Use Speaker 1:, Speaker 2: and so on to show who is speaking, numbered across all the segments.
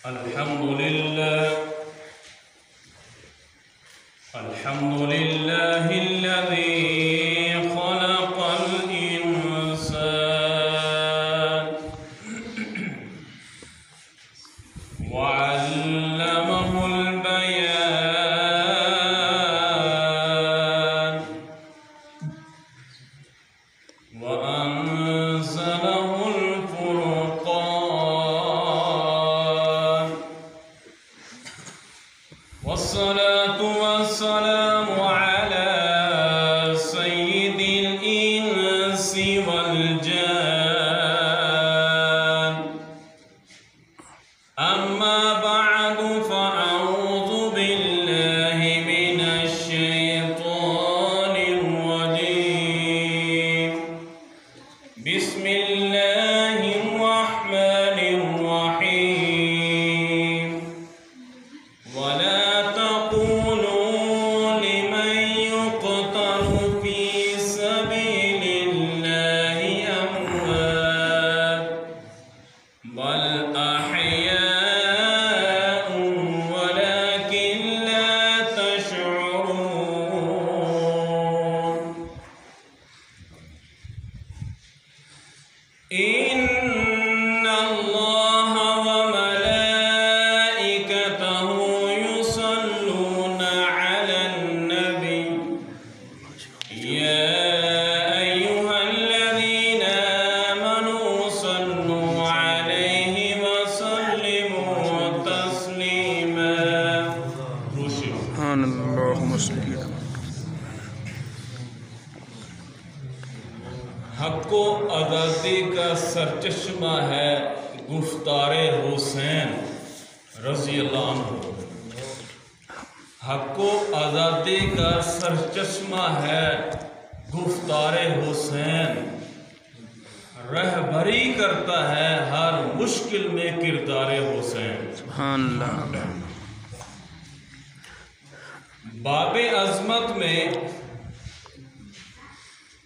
Speaker 1: अल्हम्दुलिल्लाहिल्लज़ी खलक़ल इंसान वअल्लमहुल बयान वअंज़लहुल फुरक़ान वस्सलातु वस्सलामु अला सय्यिदिल इंसि वल जान अम्मा बअदु फ़अऊज़ु बिल्लाहि मिनश शैतानिर रजीम बिस्मिल्लाहिर रहमानिर रहीम वला हक़्क़ो आज़ादी का सरचश्मा है गुफ्तारे हुसैन रज़ी अल्लाह अन्हु। हक़्क़ो आज़ादी का सरचश्मा है गुफ्तारे हुसैन, रहबरी करता है हर मुश्किल में किरदारे हुसैन। सुभान अल्लाह। बाबे अज़मत में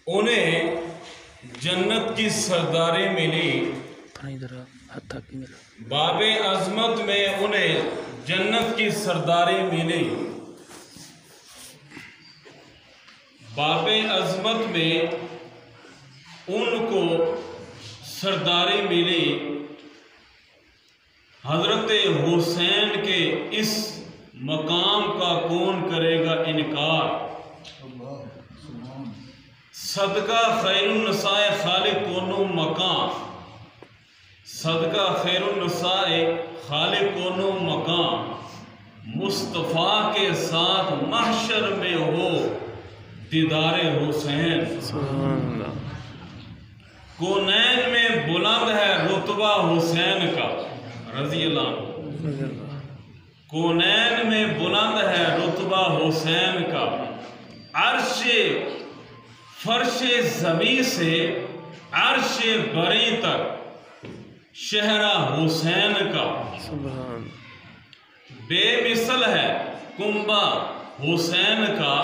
Speaker 1: उन्हें जन्नत की सरदारी मिली। बाबे अज़मत में उन्हें जन्नत की सरदारी मिली। बाबे अज़मत में उनको सरदारी मिली। हज़रत हुसैन के इस मकाम का कौन करेगा इनकार। सदका खैरुन्निसाए खालिक कोनो मकाम, सदका खैरुन्निसाए खालिक कोनो मकाम, मुस्तफ़ा के साथ महशर में हो दीदारे हुसैन। कोनैन में बुलंद है रुतबा हुसैन का रज़ी अल्लाह अन्हु। कोनैन में बुलंद है रुतबा हुसैन का, अर्शे फर्शे ज़मीं से अर्शे बरी तक शहरा हुसैन का। बेमिसल है कुंबा हुसैन का,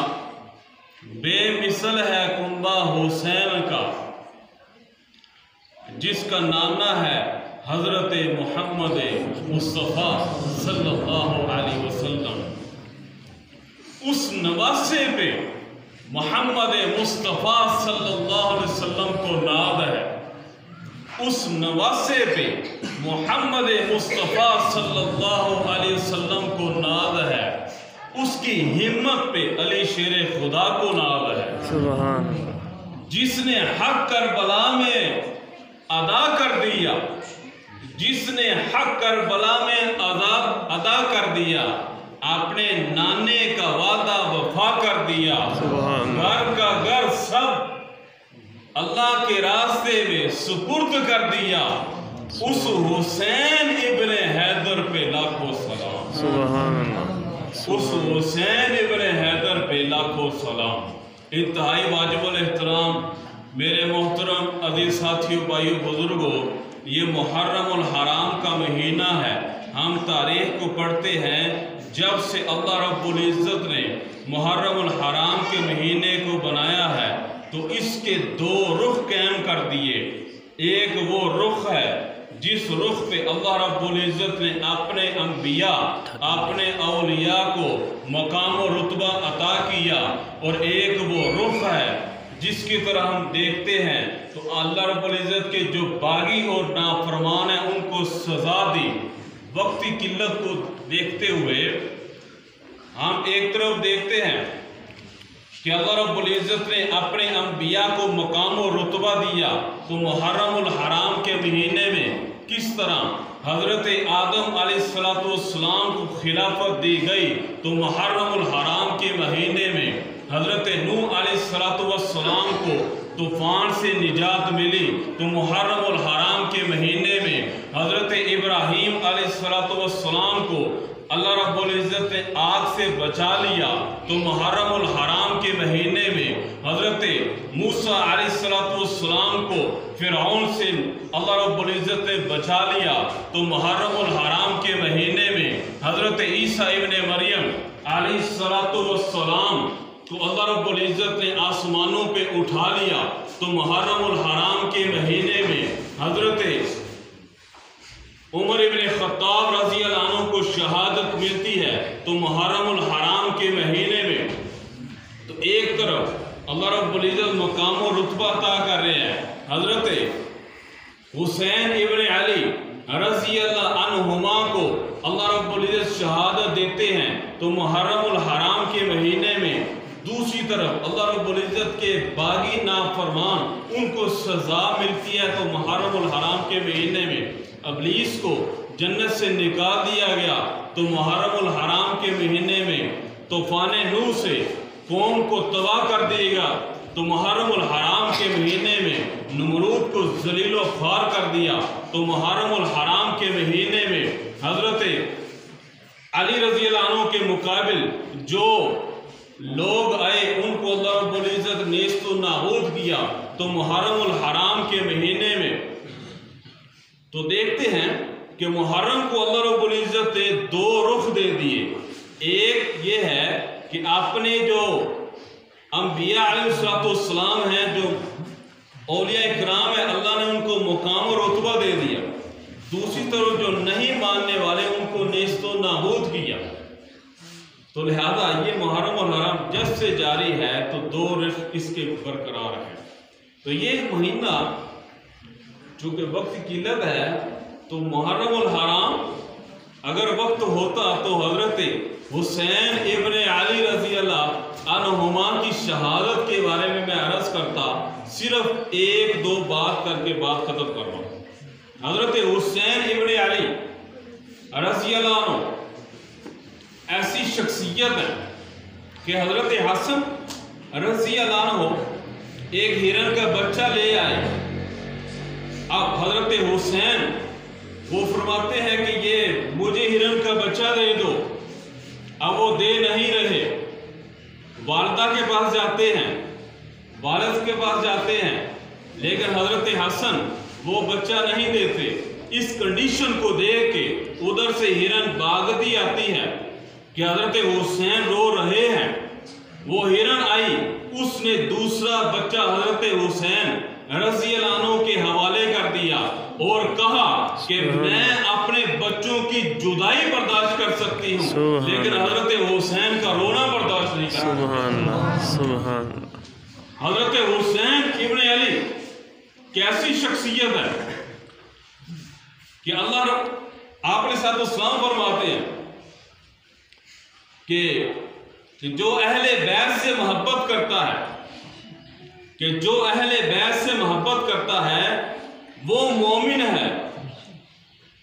Speaker 1: बेमिसल है कुंबा हुसैन का, जिसका नाना है हज़रत मोहम्मद मुस्तफ़ा सल्लल्लाहु अलैहि वसल्लम। उस नवासे पे मोहम्मद मुस्तफ़ा सल्लल्लाहु अलैहि वसल्लम को नाद है। उस नवासे पे मोहम्मद मुस्तफ़ा सल्लल्लाहु अलैहि वसल्लम को नाद है। उसकी हिम्मत पे अली शेर खुदा को नाद है। सुभान अल्लाह। जिसने हक करबला में अदा कर दिया, जिसने हक करबला में अदा कर दिया, अपने नाने का वादा वफा कर दिया। घर का घर सब अल्लाह के रास्ते में सुपुर्द कर दिया। उस हुसैन इब्ने हैदर पे लाखों सलाम। सुभान अल्लाह। उस हुसैन इब्ने हैदर पे लाखों सलाम। इंतहाई वाजिबुल एहतराम मेरे मोहतरम अज़ीज़ साथियों, भाइयों, बुजुर्गों, ये मुहर्रमुल हराम का महीना है। हम तारीख को पढ़ते हैं जब से अल्लाह रब्बुल इज़्ज़त ने मुहर्रमुल हराम के महीने को बनाया है तो इसके दो रुख कायम कर दिए। एक वो रुख है जिस रुख पे अल्लाह रब्बुल इज़्ज़त ने अपने अंबिया, अपने औलिया को मकाम और रुतबा अता किया, और एक वो रुख है जिसकी तरह हम देखते हैं तो अल्लाह रब्बुल इज़्ज़त के जो बागी और नाफरमान हैं उनको सज़ा दी। वक्त की किल्लत को देखते हुए हम एक तरफ देखते हैं कि अल्लाह रब्बुल इज़्ज़त ने अपने अंबिया को मकाम और रुतबा दिया, तो मुहर्रमुल हराम के महीने में किस तरह हज़रत आदम अलैहिस्सलाम को खिलाफत दी गई, तो मुहर्रमुल हराम के महीने में हज़रत नूह अलैहिस्सलाम को तूफ़ान से निजात मिली, तो मुहर्रमुल हराम के महीने में हज़रत इब्राहीम अलैहिस्सलाम को अल्लाह रब्बुल इज़्ज़त ने आग से बचा लिया, तो मुहर्रमुल हराम के महीने में हज़रत मूसा अलैहिस्सलाम को फ़िरऔन से अल्लाह रब्बुल इज़्ज़त ने बचा लिया, तो मुहर्रमुल हराम के महीने में हज़रत ईसा इब्ने मरियम अलैहिस्सलाम तो अल्लाह रब्बुल इज़्ज़त ने आसमानों पे उठा लिया, तो मुहर्रमुल हराम के महीने में हज़रत उमर इब्ने ख़त्ताब रज़ी अल्लाह अन्हु को शहादत मिलती है, तो मुहर्रमुल हराम के महीने में। तो एक तरफ अल्लाह रब्बुल इज़्ज़त मकाम और रुतबा अता कर रहे हैं, हज़रत हुसैन इब्ने अली रज़ी अल्लाह अन्हुमा को अल्लाह रब्बुल इज़्ज़त शहादत देते हैं, तो मुहर्रमुल हराम के महीने में। दूसरी तरफ अल्लाह रब्बुल इज़्ज़त के बागी नाफरमान उनको सज़ा मिलती है, तो मुहर्रमुल हराम के महीने में इब्लीस को जन्नत से निकाल दिया गया, तो मुहर्रमुल हराम के महीने में तूफ़ान नूह से कौम को तबाह कर देगा, तो मुहर्रमुल हराम के महीने में नमरूद को ज़लील व ख़ार कर दिया, तो मुहर्रमुल हराम के महीने में हज़रत अली रज़ी अल्लाह अन्हु के मुकाबिल जो लोग आए उनको अल्लाह रब्बुल इज़्ज़त ने नेस्त नाबूद किया, तो मुहर्रमुल हराम के महीने में। तो देखते हैं कि मुहर्रम को अल्लाह रब्बुल इज़्ज़त ने दो रुख दे दिए। एक ये है कि आपने जो अंबिया अलैहिस्सलाम हैं, जो औलिया इकराम है, अल्लाह ने उनको मुकाम और रुतबा दे दिया। दूसरी तरफ जो नहीं मानने वाले उनको नेस्तो नाबूद किया। तो लिहाजा ये मुहर्रम और हराम जब से जारी है तो दो रिश्क इसके बरकरार है। तो ये महीना चूँकि वक्त की किल्लत है, तो मुहर्रम और हराम अगर वक्त होता तो हज़रत हुसैन इब्ने अली रज़ी अल्लाह अन्हुमा की शहादत के बारे में मैं अर्ज़ करता, सिर्फ एक दो बात करके बात खत्म कर रहा हूँ। हज़रत हुसैन इब्ने अली रज़ी अल्लाह अन्हु ऐसी शख्सियत है कि हज़रत हसन रज़ी अल्लाह अन्हु एक हिरन का बच्चा ले आए। अब हज़रत हुसैन वो फरमाते हैं कि ये मुझे हिरन का बच्चा दे दो। अब वो दे नहीं रहे, वालिदा के पास जाते हैं, वालिद के पास जाते हैं, लेकिन हज़रत हसन वो बच्चा नहीं देते। इस कंडीशन को देख के उधर से हिरन भागती आती है कि हज़रत हुसैन रो रहे हैं। वो हिरन आई, उसने दूसरा बच्चा हज़रत हुसैन रज़ी अल्लाह अन्हु के हवाले कर दिया और कहा कि मैं अपने बच्चों की जुदाई बर्दाश्त कर सकती हूँ, लेकिन हज़रत हुसैन का रोना बर्दाश्त नहीं कर सकती। हज़रत हुसैन इब्ने अली कैसी शख्सियत है कि अल्लाह आपने साथ सलाम फरमाते हैं कि जो अहले बैत से मोहब्बत करता है, कि जो अहले बैत से मोहब्बत करता है वो मोमिन है,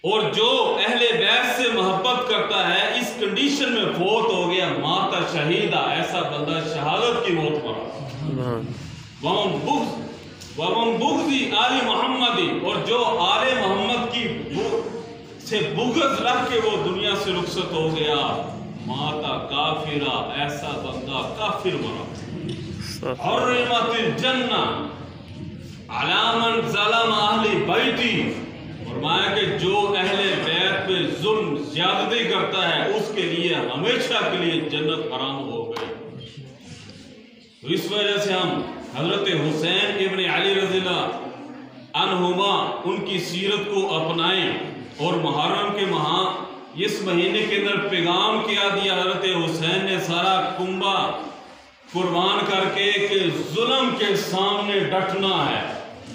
Speaker 1: और जो अहले बैत से मोहब्बत करता है इस कंडीशन में फौत हो गया, माता शहीदा, ऐसा बंदा शहादत की मौत पड़ा। वमन बुग़्ज़ी आले मोहम्मदी, और जो आले मोहम्मद की से बुग़्ज़ रख के वो दुनिया से रुखसत हो गया, माता काफिरा, ऐसा बंदा काफिर मरा। हुर्रिमतिल जन्ना अला मन ज़लम अहले बैती, फरमाया कि जो अहले बैत पे जुल्म ज्यादती करता है उसके लिए हमेशा के लिए जन्नत हराम हो गई। तो इस वजह से हम हज़रत हुसैन इब्ने अली रज़ी अल्लाह अनहुमा उनकी सीरत को अपनाएं और मुहर्रम के इस महीने के अंदर पैगाम किया दिया हजरत हुसैन ने सारा कुंबा कुर्बान करके कि जुल्म के सामने डटना है।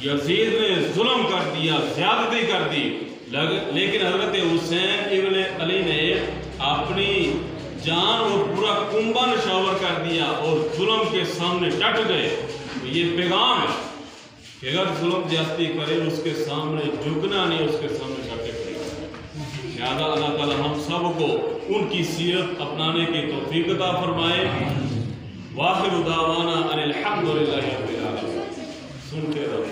Speaker 1: यजीद ने जुल्म कर दिया, ज्यादती कर दी, लेकिन हजरत हुसैन इब्ने अली ने अपनी जान और पूरा कुंबा निशावर कर दिया और जुल्म के सामने डट गए। तो ये पैगाम है कि अगर जुल्म ज्यादती करे उसके सामने झुकना नहीं, उसके सामने डटे खड़े। लिहाजा अल्लाह ताला हम सबको उनकी सीरत अपनाने की तौफीक अता फरमाए। वाखिर दावाना अनिल हम्दुलिल्लाहि रब्बिल आलमीन। सुनते रहो।